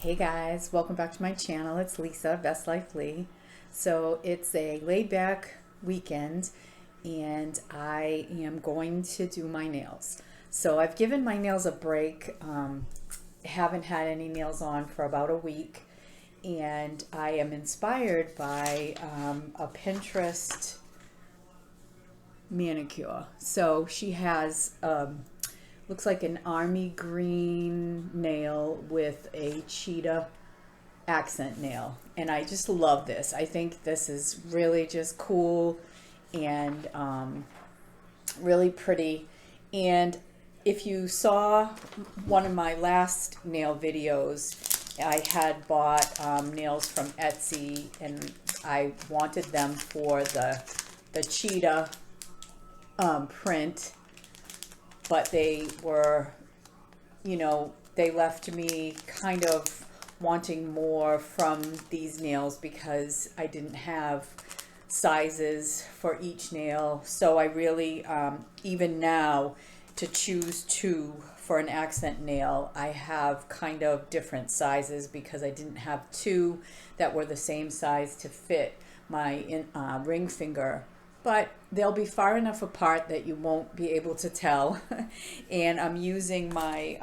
Hey guys, welcome back to my channel. It's Lisa, Best Life Lee. So it's a laid back weekend and I am going to do my nails. So I've given my nails a break. Haven't had any nails on for about a week, and I am inspired by a Pinterest manicure. So she has looks like an army green nail with a cheetah accent nail, and I just love this. I think this is really just cool and really pretty. And if you saw one of my last nail videos, I had bought nails from Etsy, and I wanted them for the cheetah print, but they were, they left me kind of wanting more from these nails because I didn't have sizes for each nail. So I really, even now, to choose two for an accent nail, I have kind of different sizes because I didn't have two that were the same size to fit my ring finger. But they'll be far enough apart that you won't be able to tell. And I'm using my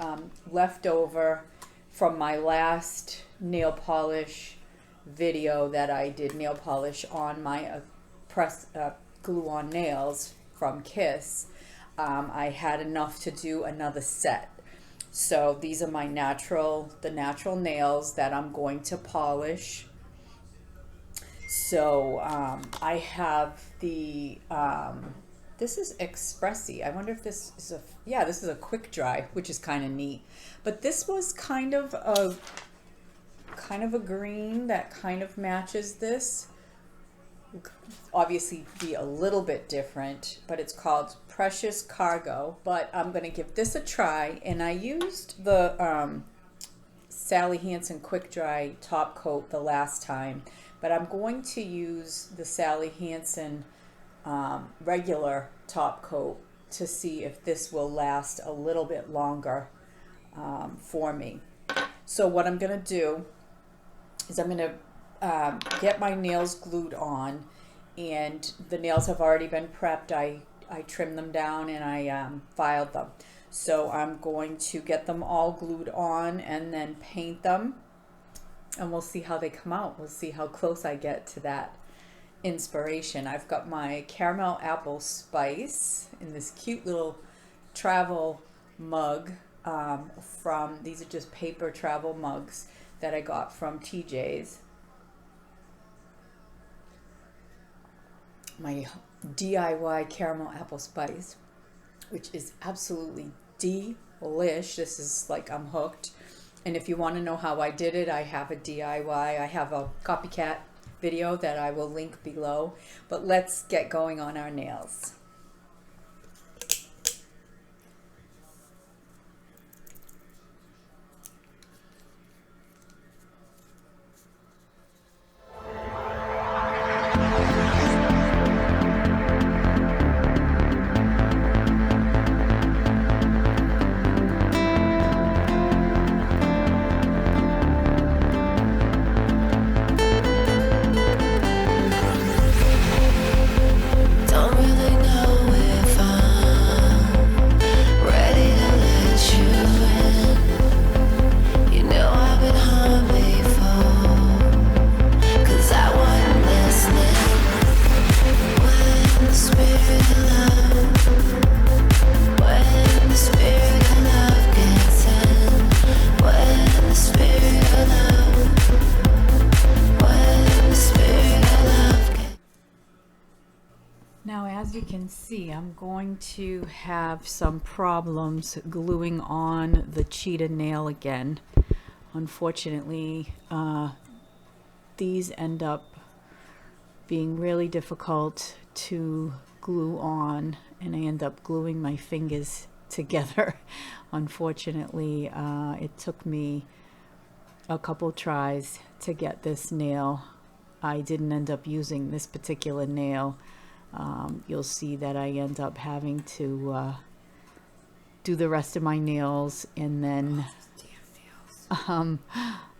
leftover from my last nail polish video that I did nail polish on my press glue-on nails from Kiss. I had enough to do another set. So these are my natural nails that I'm going to polish. So I have the, this is Expressi. I wonder if this is this is a quick dry, which is kind of neat. But this was kind of a green that kind of matches this. Obviously be a little bit different, but it's called Precious Cargo. But I'm going to give this a try, and I used the Sally Hansen quick dry top coat the last time. But I'm going to use the Sally Hansen regular top coat to see if this will last a little bit longer for me. So what I'm going to do is I'm going to get my nails glued on, and the nails have already been prepped. I trimmed them down and I filed them. So I'm going to get them all glued on and then paint them. And we'll see how they come out. We'll see how close I get to that inspiration. I've got my caramel apple spice in this cute little travel mug these are just paper travel mugs that I got from TJ's. My DIY caramel apple spice, which is absolutely delish. This is like, I'm hooked. And if you want to know how I did it, I have a DIY. I have a copycat video that I will link below. But let's get going on our nails. Now, as you can see, I'm going to have some problems gluing on the cheetah nail again. Unfortunately, these end up being really difficult to glue on, and I end up gluing my fingers together. Unfortunately, it took me a couple tries to get this nail. I didn't end up using this particular nail. You'll see that I end up having to do the rest of my nails and then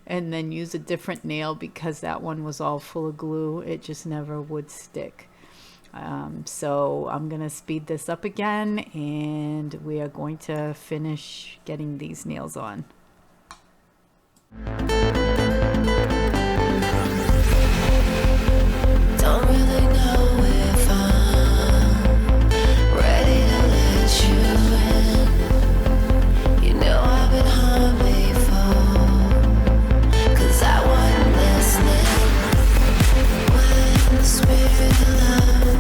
and then use a different nail because that one was all full of glue. It just never would stick. So I'm gonna speed this up again, and we are going to finish getting these nails on. Don't really know if I'm ready to let you in. You know I've been home before, 'cause I wasn't listening. When the spirit of love,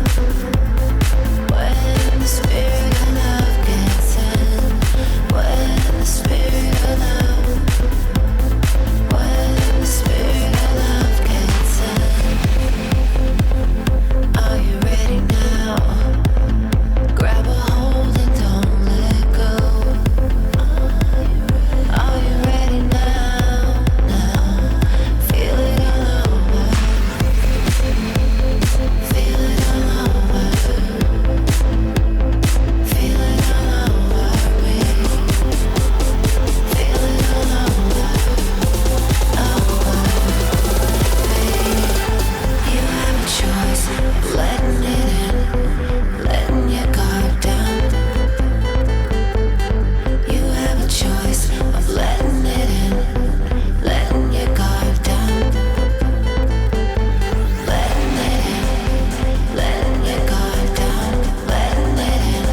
when the spirit of love gets in, when the spirit of love, when the spirit of love gets in. Are you ready now? Grab a hold and don't let go. Are you ready now? Now, feel it all over. Feel it all over. Feel it all over me. Feel it all over. You have a choice of letting it in, letting your guard down. You have a choice of letting it in, letting your guard down. Letting it in, letting your guard down. Letting it in,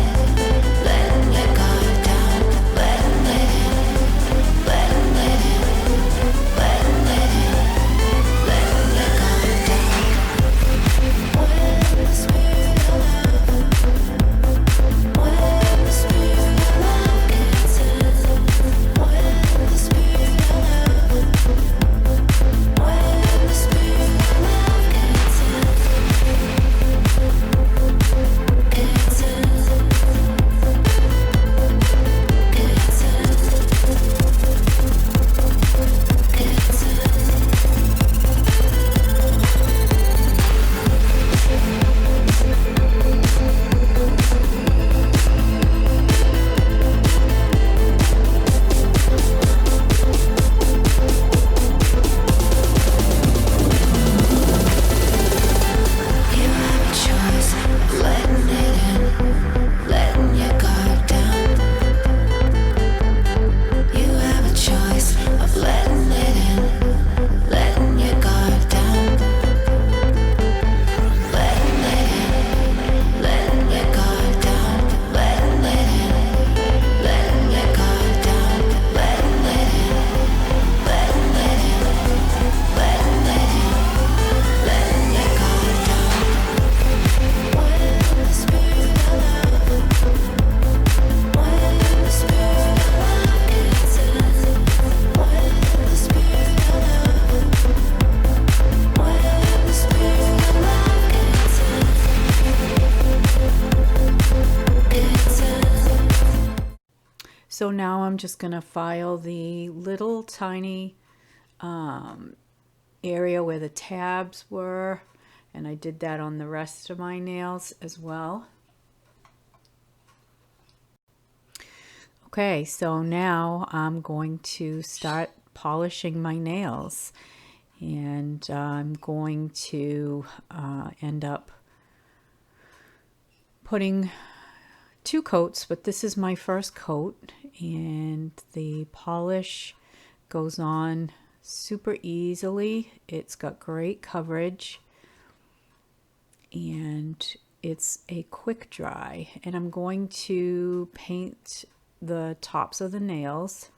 letting your guard down. Letting it in, letting it in, letting it in, letting your guard down. When the spirit of love, when the spirit of love gets in, when the spirit of love, when the spirit of love gets in, gets You have a choice of letting it in, letting your guard down. You have a choice of letting it in, letting your guard down. Letting it in, letting your guard down. Letting it in, letting your guard down. Letting it in, letting it in, letting it in, letting your guard down. When the spirit of love, when the spirit of love gets in, when the spirit of love, when the spirit of love gets in. So now I'm just gonna file the little tiny area where the tabs were, and I did that on the rest of my nails as well. Okay, so now I'm going to start polishing my nails, and I'm going to end up putting 2 coats, but this is my first coat, and the polish goes on super easily. It's got great coverage, and it's a quick dry, and I'm going to paint the tops of the nails,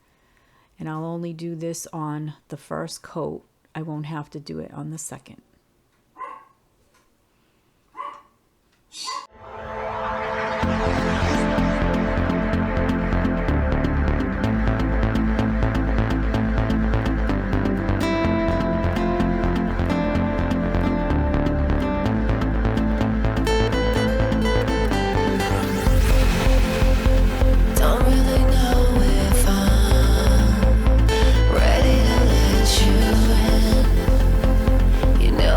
and I'll only do this on the first coat. I won't have to do it on the second. Don't really know if I'm ready to let you in. You know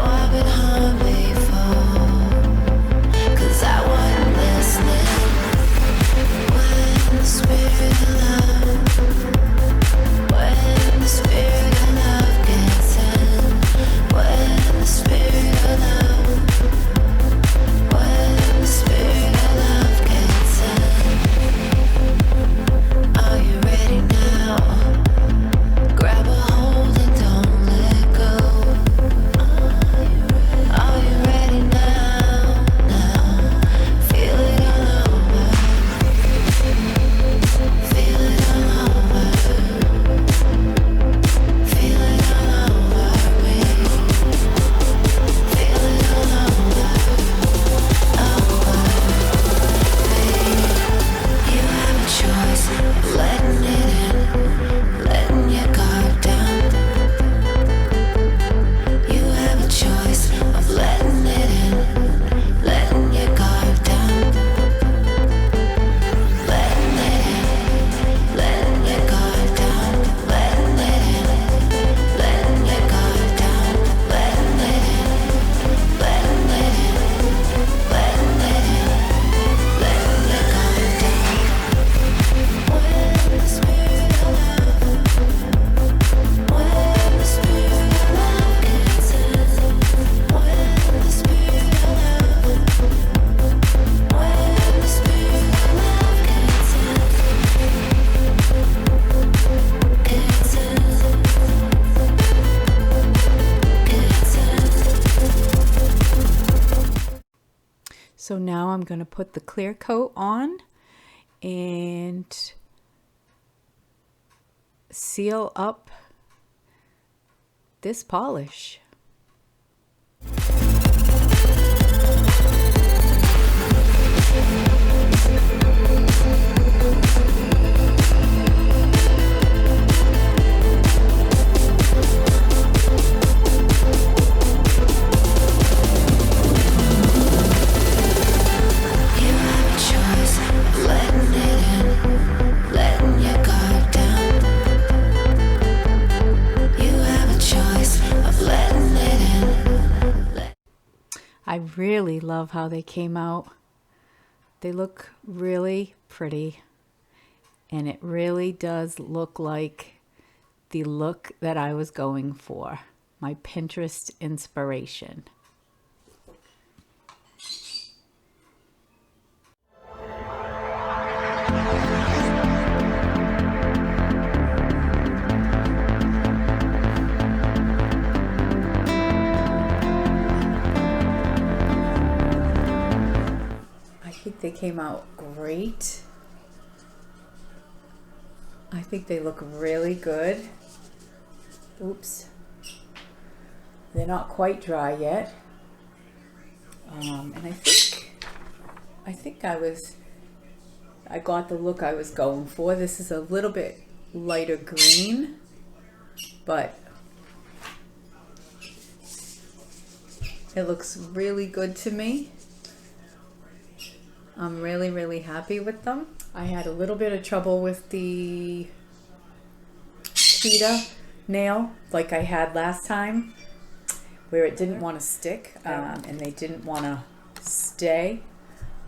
now I'm going to put the clear coat on and seal up this polish. I really love how they came out. They look really pretty, and it really does look like the look that I was going for, my Pinterest inspiration. I think they came out great. I think they look really good. Oops. They're not quite dry yet. And I think I got the look I was going for. This is a little bit lighter green, but it looks really good to me. I'm really, really happy with them. I had a little bit of trouble with the cheetah nail like I had last time, where it didn't want to stick and they didn't want to stay,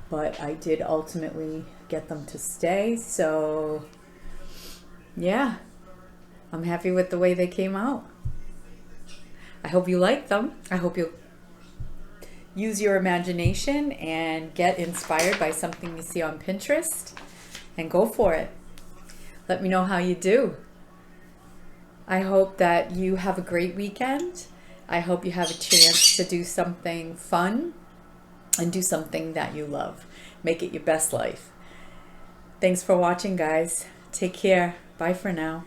but I did ultimately get them to stay. So yeah, I'm happy with the way they came out. I hope you like them. I hope you'll use your imagination and get inspired by something you see on Pinterest and go for it. Let me know how you do. I hope that you have a great weekend. I hope you have a chance to do something fun and do something that you love. Make it your best life. Thanks for watching, guys. Take care. Bye for now.